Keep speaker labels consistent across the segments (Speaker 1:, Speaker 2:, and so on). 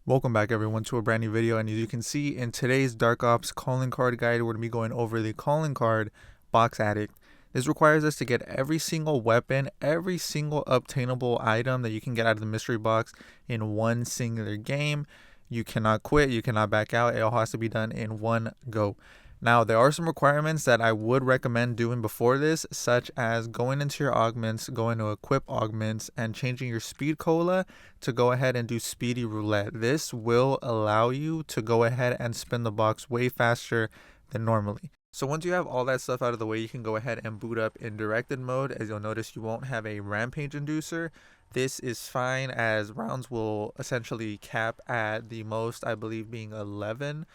Speaker 1: Welcome back everyone to a brand new video, and as you can see in today's Dark Ops calling card guide, we're going to be going over the calling card box Addict. This requires us to get every single weapon, every single obtainable item that you can get out of the mystery box in one singular game. You cannot quit, you cannot back out, it all has to be done in one go. Now, there are some requirements that I would recommend doing before this, such as going into your augments, going to equip augments, and changing your speed cola to go ahead and do speedy roulette. This will allow you to go ahead and spin the box way faster than normally. So once you have all that stuff out of the way, you can go ahead and boot up in directed mode. As you'll notice, you won't have a rampage inducer. This is fine as rounds will essentially cap at the most, I believe, being 11.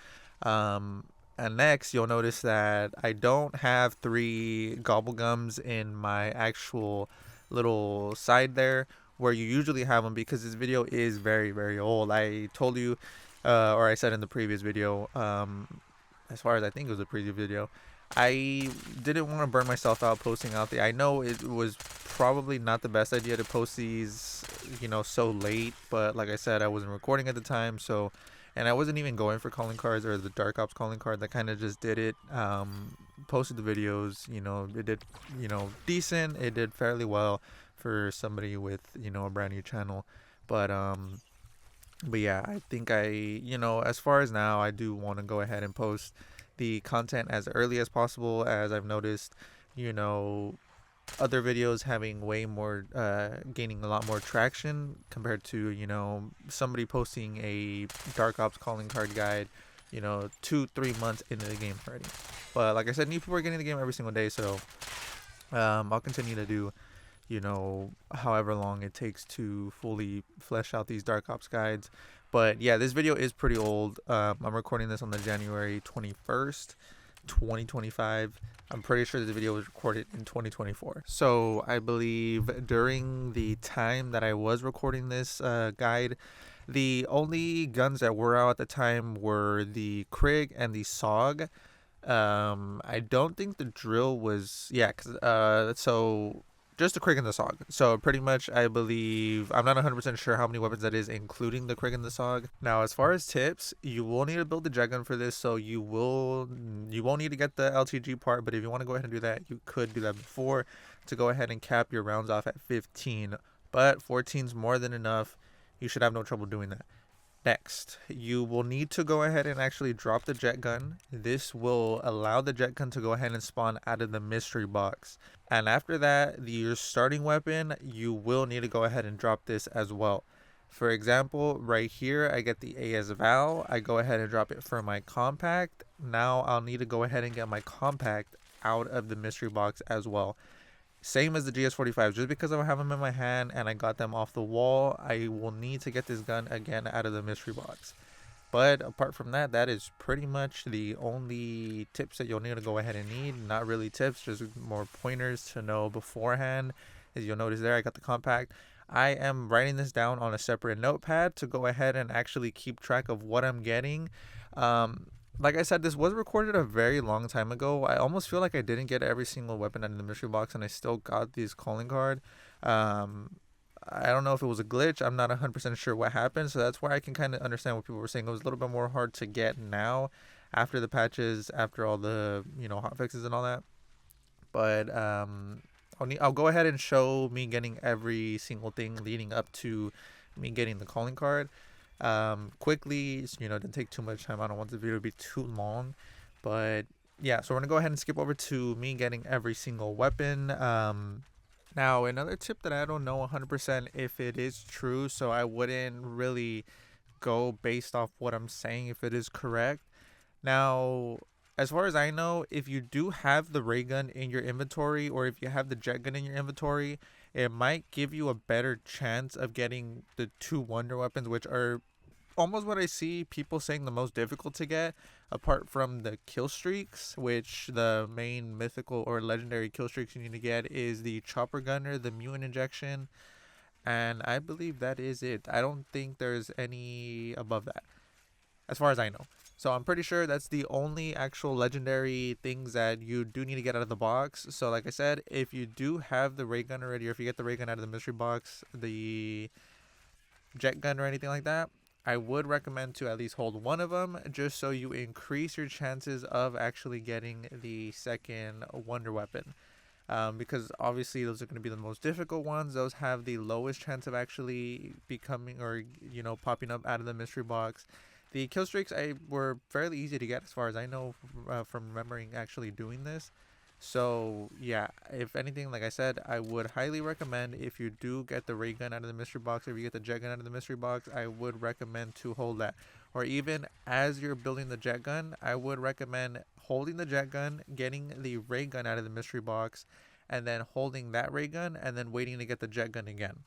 Speaker 1: And next, you'll notice that I don't have 3 gobblegums in my actual little side there where you usually have them, because this video is very, very old. I told you, or I said in the previous video, as far as I think it was the previous video, I didn't want to burn myself out posting out there. I know it was probably not the best idea to post these, so late, but like I said, I wasn't recording at the time, so, and I wasn't even going for calling cards or the Dark Ops calling card. That kind of just did it. Posted the videos, it did, decent. It did fairly well for somebody with, a brand new channel, but yeah, I think as far as now, I do want to go ahead and post the content as early as possible, as I've noticed, other videos having way more, gaining a lot more traction compared to, somebody posting a Dark Ops calling card guide, 2-3 months into the game already. But like I said, new people are getting the game every single day, so I'll continue to do however long it takes to fully flesh out these Dark Ops guides. But yeah, this video is pretty old. I'm recording this on the January 21st, 2025. I'm pretty sure this video was recorded in 2024. So I believe during the time that I was recording this guide, the only guns that were out at the time were the Krig and the SOG. I don't think the drill was, so just the Krig and the SOG. So pretty much, I believe, I'm not 100% sure how many weapons that is, including the Krig and the SOG. Now, as far as tips, you will need to build the jet gun for this, so you won't need to get the LTG part, but if you want to go ahead and do that, you could do that before to go ahead and cap your rounds off at 15. But 14 is more than enough. You should have no trouble doing that. Next, you will need to go ahead and actually drop the jet gun. This will allow the jet gun to go ahead and spawn out of the mystery box. And after that, your starting weapon, you will need to go ahead and drop this as well. For example, right here, I get the AS Val. I go ahead and drop it for my compact. Now I'll need to go ahead and get my compact out of the mystery box as well. Same as the GS45, just because I have them in my hand and I got them off the wall, I will need to get this gun again out of the mystery box. But apart from that, that is pretty much the only tips that you'll need to go ahead and need. Not really tips, just more pointers to know beforehand. As you'll notice there, I got the compact. I am writing this down on a separate notepad to go ahead and actually keep track of what I'm getting. Like I said, this was recorded a very long time ago. I almost feel like I didn't get every single weapon out of the mystery box, and I still got these calling card. I don't know if it was a glitch. I'm not 100% sure what happened, so that's why I can kind of understand what people were saying. It was a little bit more hard to get now after the patches, after all the hot fixes and all that. But I'll go ahead and show me getting every single thing leading up to me getting the calling card quickly. Didn't take too much time. I don't want the video to be too long, but yeah, so we're gonna go ahead and skip over to me getting every single weapon. Now, another tip that I don't know 100% if it is true, so I wouldn't really go based off what I'm saying if it is correct. Now, as far as I know, if you do have the ray gun in your inventory, or if you have the jet gun in your inventory, it might give you a better chance of getting the 2 wonder weapons, which are almost what I see people saying the most difficult to get, apart from the kill streaks, which the main mythical or legendary kill streaks you need to get is the chopper gunner, the mutant injection, and I believe that is it. I don't think there's any above that, as far as I know. So I'm pretty sure that's the only actual legendary things that you do need to get out of the box. So like I said, if you do have the ray gun already, or if you get the ray gun out of the mystery box, the jet gun or anything like that, I would recommend to at least hold one of them, just so you increase your chances of actually getting the second wonder weapon. Because obviously those are going to be the most difficult ones. Those have the lowest chance of actually becoming, or popping up out of the mystery box. The kill streaks were fairly easy to get, as far as I know, from remembering actually doing this. So yeah, if anything, like I said, I would highly recommend, if you do get the ray gun out of the mystery box, or if you get the jet gun out of the mystery box, I would recommend to hold that. Or even as you're building the jet gun, I would recommend holding the jet gun, getting the ray gun out of the mystery box, and then holding that ray gun, and then waiting to get the jet gun again.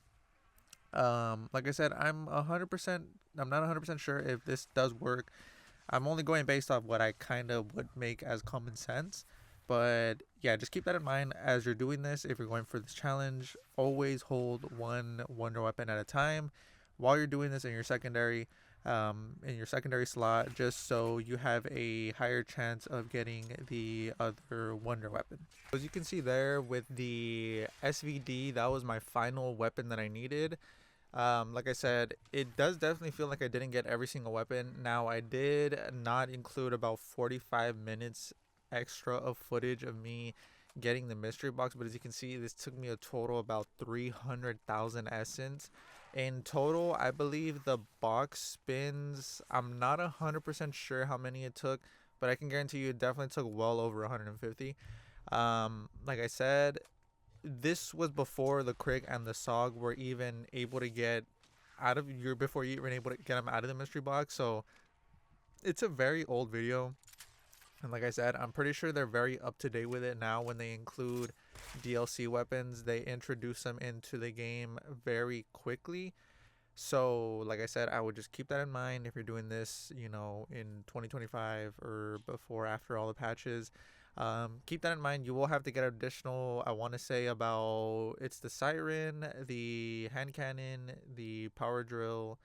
Speaker 1: Like I said, I'm not 100% sure if this does work. I'm only going based off what I kind of would make as common sense. But yeah, just keep that in mind as you're doing this. If you're going for this challenge, always hold one wonder weapon at a time while you're doing this in your secondary slot, just so you have a higher chance of getting the other wonder weapon. As you can see there with the SVD, that was my final weapon that I needed. Like I said, it does definitely feel like I didn't get every single weapon. Now, I did not include about 45 minutes extra of footage of me getting the mystery box, but as you can see, this took me a total about 300,000 essence. In total, I believe the box spins, I'm not 100% sure how many it took, but I can guarantee you it definitely took well over 150. Like I said, this was before the Crick and the Sog were even able to get out of your, before you were able to get them out of the mystery box. So it's a very old video, and like I said, I'm pretty sure they're very up to date with it now. When they include DLC weapons, they introduce them into the game very quickly. So like I said, I would just keep that in mind if you're doing this, in 2025 or before, after all the patches. Keep that in mind. You will have to get additional, I want to say, about, it's the siren, the hand cannon, the power drill,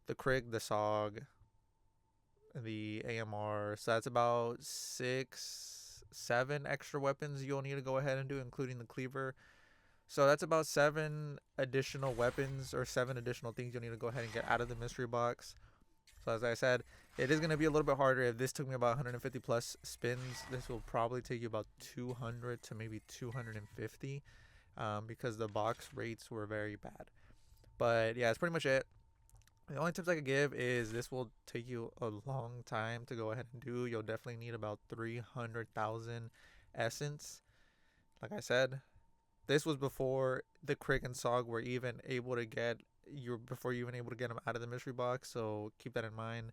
Speaker 1: the Krig, the Sog, the AMR. So that's about 7 extra weapons you'll need to go ahead and do, including the cleaver. So that's about 7 additional weapons, or 7 additional things you'll need to go ahead and get out of the mystery box. So as I said, it is going to be a little bit harder. If this took me about 150 plus spins, this will probably take you about 200 to maybe 250, because the box rates were very bad. But yeah, that's pretty much it. The only tips I could give is this will take you a long time to go ahead and do. You'll definitely need about 300,000 essence. Like I said, this was before the Crick and Sog were even able to before you even able to get them out of the mystery box. So keep that in mind.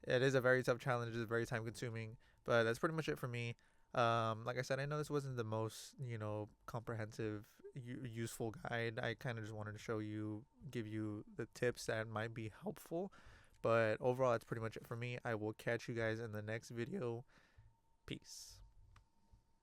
Speaker 1: It is a very tough challenge. It is very time consuming, but that's pretty much it for me. Like I said, I know this wasn't the most, comprehensive, useful guide. I kind of just wanted to give you the tips that might be helpful. But overall, that's pretty much it for me. I will catch you guys in the next video. Peace.